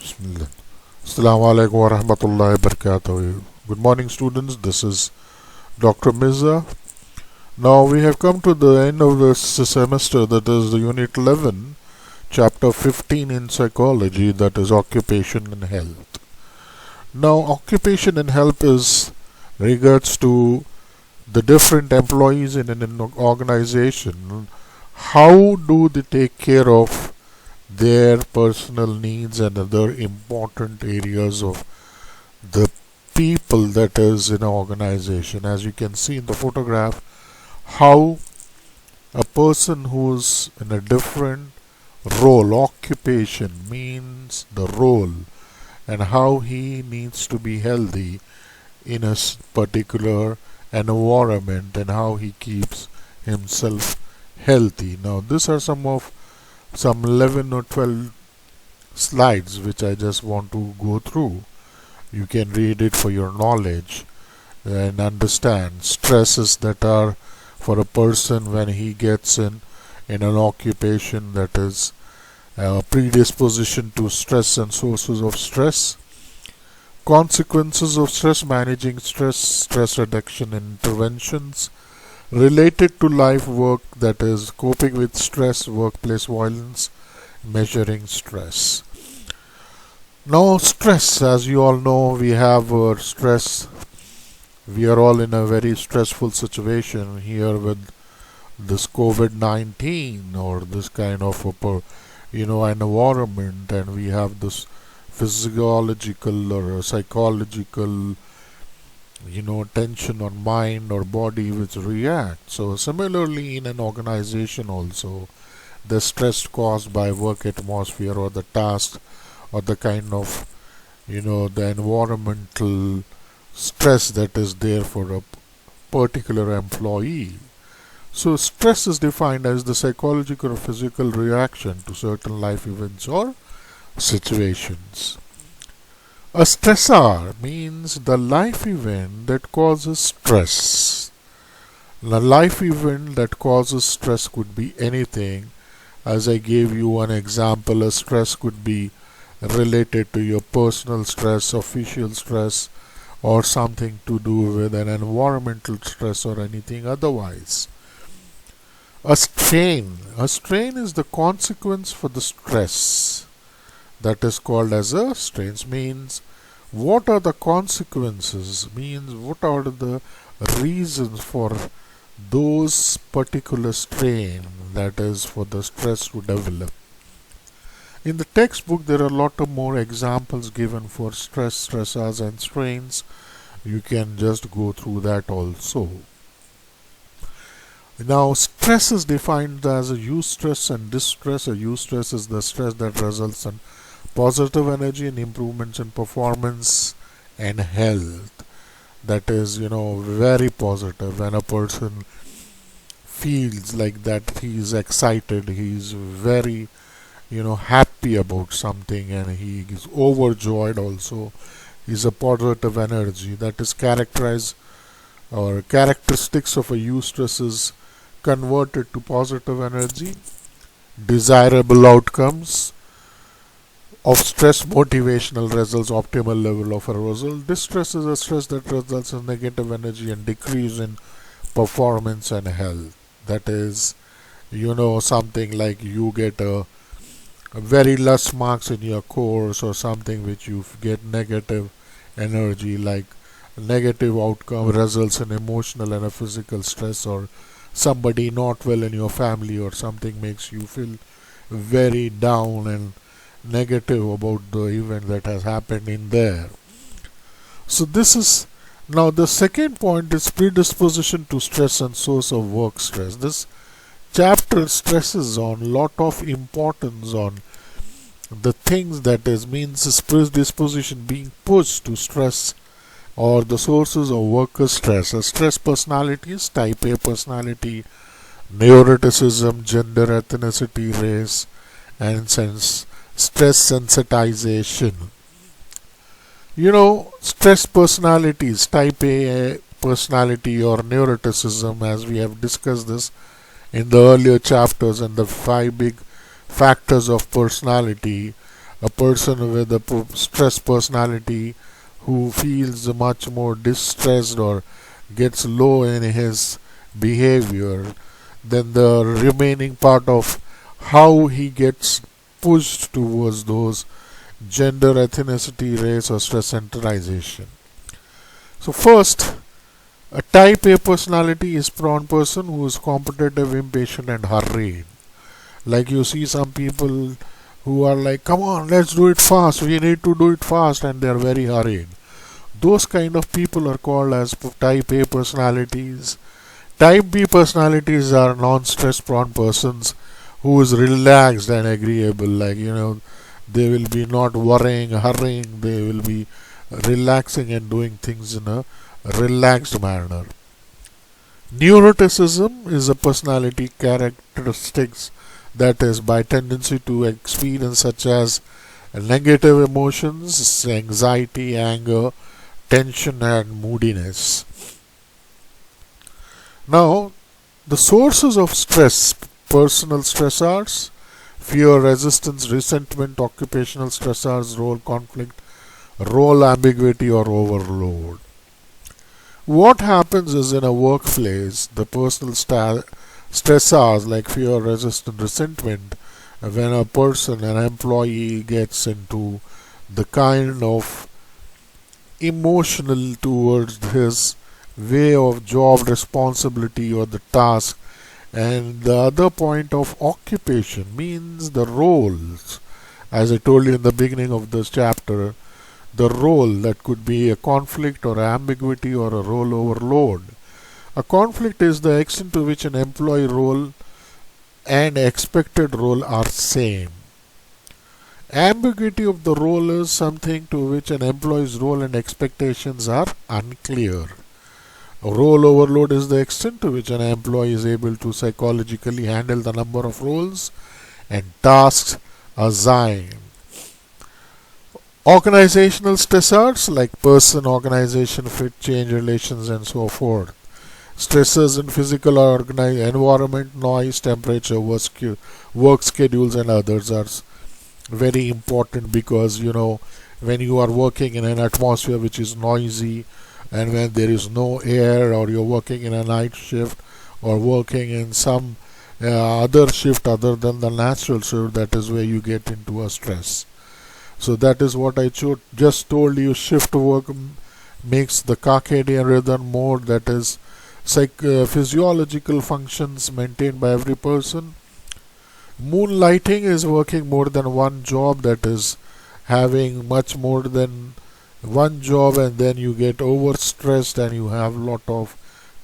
Bismillah. Assalamu alaikum wa rahmatullahi wa barakatuh. Good morning, students. This is Dr. Mirza. Now we have come to the end of this semester, that is the Unit 11, Chapter 15 in Psychology, that is Occupation and Health. Now, occupation and health is regards to the different employees in an organization. How do they take care of their personal needs and other important areas of the people that is in an organization? As you can see in the photograph, how a person who's in a different role, occupation means the role, and how he needs to be healthy in a particular environment and how he keeps himself healthy. Now, these are some 11 or 12 slides which I just want to go through. You can read it for your knowledge and understand stresses that are for a person when he gets in an occupation, that is predisposition to stress and sources of stress, consequences of stress, managing stress, stress reduction interventions related to life work, that is coping with stress, workplace violence, measuring stress. Now, stress, as you all know, we have stress. We are all in a very stressful situation here with this COVID-19 or this kind of environment, and we have this physiological or psychological tension on mind or body which react. So similarly in an organization also, the stress caused by work atmosphere or the task or the kind of the environmental stress that is there for a particular employee. So stress is defined as the psychological or physical reaction to certain life events or situations. A stressor means the life event that causes stress. The life event that causes stress could be anything. As I gave you one example, a stress could be related to your personal stress, official stress, or something to do with an environmental stress or anything otherwise. A strain is the consequence for the stress. That is called as a strain. Means what are the consequences, means what are the reasons for those particular strain, that is for the stress to develop. In the textbook there are a lot of more examples given for stress, stressors and strains. You can just go through that also. Now, stress is defined as a eustress and distress. A eustress is the stress that results in positive energy and improvements in performance and health. That is, very positive. When a person feels like that, he is excited, he is very, happy about something, and he is overjoyed also. Is a positive energy that is characterized, or characteristics of a eustress is converted to positive energy, desirable outcomes of stress, motivational results, optimal level of arousal. Distress is a stress that results in negative energy and decrease in performance and health. That is, something like you get a very less marks in your course or something which you get negative energy, like negative outcome results in emotional and a physical stress, or somebody not well in your family or something makes you feel very down and negative about the event that has happened in there. So this is now the second point is predisposition to stress and source of work stress. This chapter stresses on lot of importance on the things that is means is predisposition being pushed to stress or the sources of worker stress. A stress personality is type A personality, neuroticism, gender, ethnicity, race, and stress sensitization. Stress personalities, type A personality or neuroticism, as we have discussed this in the earlier chapters, and the 5 big factors of personality. a person with a stress personality who feels much more distressed or gets low in his behavior, then the remaining part of how he gets pushed towards those gender, ethnicity, race, or stress centralization. So, first, a type A personality is one person who is competitive, impatient, and hurried. Like you see some people who are like, come on, let's do it fast, we need to do it fast, and they are very hurried. Those kind of people are called as type A personalities. Type B personalities are non-stress prone persons who is relaxed and agreeable, like they will be not worrying, hurrying, they will be relaxing and doing things in a relaxed manner. Neuroticism is a personality characteristics that is by tendency to experience such as negative emotions, anxiety, anger, tension, and moodiness. Now, the sources of stress: personal stressors, fear, resistance, resentment; occupational stressors, role conflict, role ambiguity, or overload. What happens is, in a workplace, the personal stressors like fear, resistance, resentment, when a person, an employee, gets into the kind of emotional towards his way of job responsibility or the task, and the other point of occupation means the roles. As I told you in the beginning of this chapter, the role that could be a conflict or ambiguity or a role overload. A conflict is the extent to which an employee role and expected role are same. Ambiguity of the role is something to which an employee's role and expectations are unclear. Role overload is the extent to which an employee is able to psychologically handle the number of roles and tasks assigned. Organizational stressors like person, organization, fit, change, relations, and so forth. Stresses in physical or environment, noise, temperature, work schedules, and others are very important because when you are working in an atmosphere which is noisy, and when there is no air, or you're working in a night shift or working in some other shift other than the natural shift, that is where you get into a stress. So that is what I just told you. Shift work makes the circadian rhythm more, that is physiological functions maintained by every person. Moonlighting is working more than one job, that is having much more than one job, and then you get overstressed and you have a lot of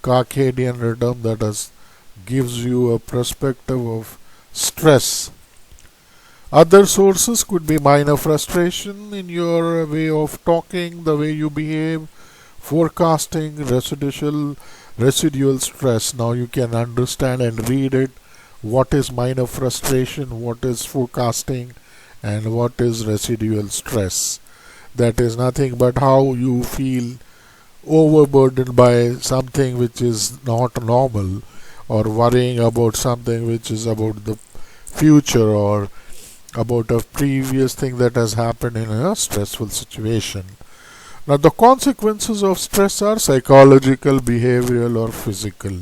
circadian rhythm that gives you a perspective of stress. Other sources could be minor frustration in your way of talking, the way you behave, forecasting, residual stress. Now you can understand and read it. What is minor frustration, what is forecasting, and what is residual stress. That is nothing but how you feel overburdened by something which is not normal, or worrying about something which is about the future, or about a previous thing that has happened in a stressful situation. Now, the consequences of stress are psychological, behavioral, or physical.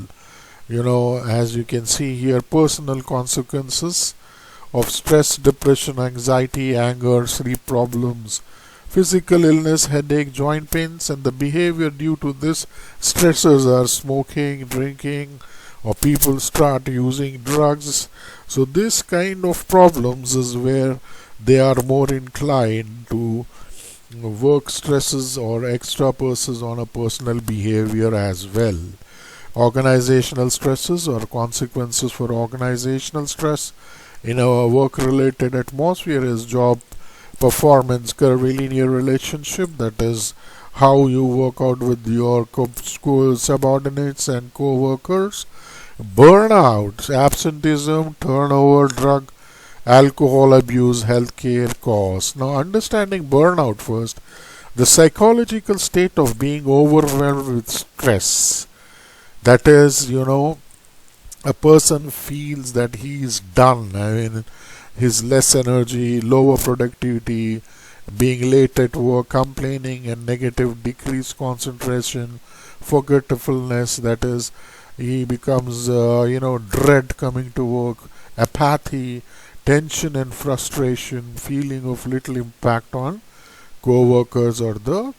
As you can see here, personal consequences of stress: depression, anxiety, anger, sleep problems, physical illness, headache, joint pains. And the behavior due to this stressors are smoking, drinking, or people start using drugs. So this kind of problems is where they are more inclined to work stresses or extra purposes on a personal behavior as well. Organizational stresses or consequences for organizational stress in a work-related atmosphere is job performance, curvilinear relationship, that is how you work out with your school subordinates and co-workers. Burnout, absenteeism, turnover, drug, alcohol abuse, healthcare costs. Now, understanding burnout first, the psychological state of being overwhelmed with stress. That is, a person feels that he is done. I mean, his less energy, lower productivity, being late at work, complaining and negative, decreased concentration, forgetfulness, that is, he becomes, dread coming to work, apathy, tension and frustration, feeling of little impact on co-workers or the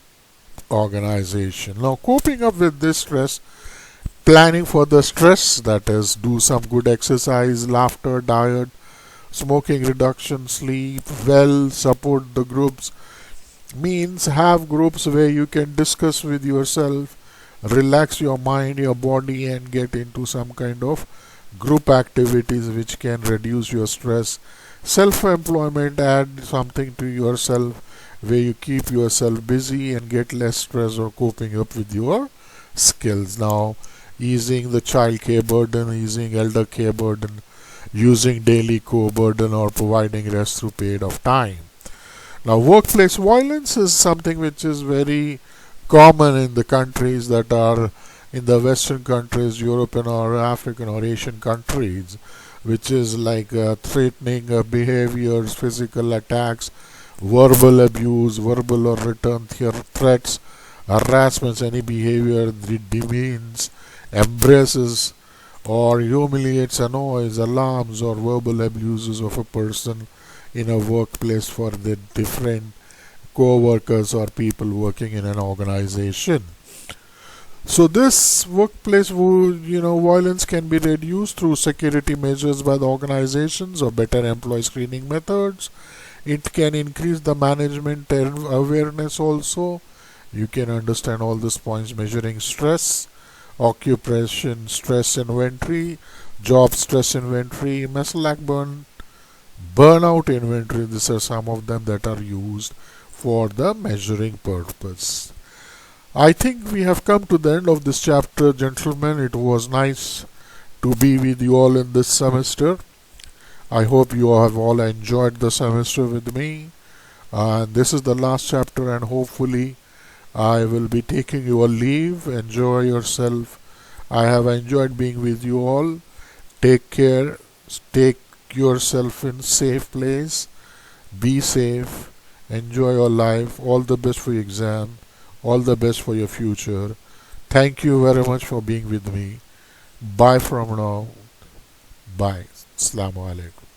organization. Now, coping up with this stress, planning for the stress, that is, do some good exercise, laughter, diet, smoking reduction, sleep well, support the groups, means have groups where you can discuss with yourself, relax your mind, your body, and get into some kind of group activities which can reduce your stress. Self employment, add something to yourself where you keep yourself busy and get less stress or coping up with your skills. Now, easing the child care burden, easing elder care burden, using daily co-burden or providing rest through period of time. Now, workplace violence is something which is very common in the countries that are in the Western countries, European or African or Asian countries, which is like threatening behaviors, physical attacks, verbal abuse, verbal or written threats, harassments, any behavior that demeans, embraces, or humiliates, annoys, alarms, or verbal abuses of a person in a workplace for the different co-workers or people working in an organization. So this workplace violence can be reduced through security measures by the organizations or better employee screening methods. It can increase the management awareness also. You can understand all these points: measuring stress, occupation stress inventory, job stress inventory, Maslach burnout inventory. These are some of them that are used for the measuring purpose. I think we have come to the end of this chapter, gentlemen. It was nice to be with you all in this semester. I hope you have all enjoyed the semester with me. And this is the last chapter, and hopefully I will be taking your leave. Enjoy yourself. I have enjoyed being with you all. Take care. Take yourself in safe place. Be safe. Enjoy your life. All the best for your exam. All the best for your future. Thank you very much for being with me. Bye from now. Bye. Assalamu alaikum.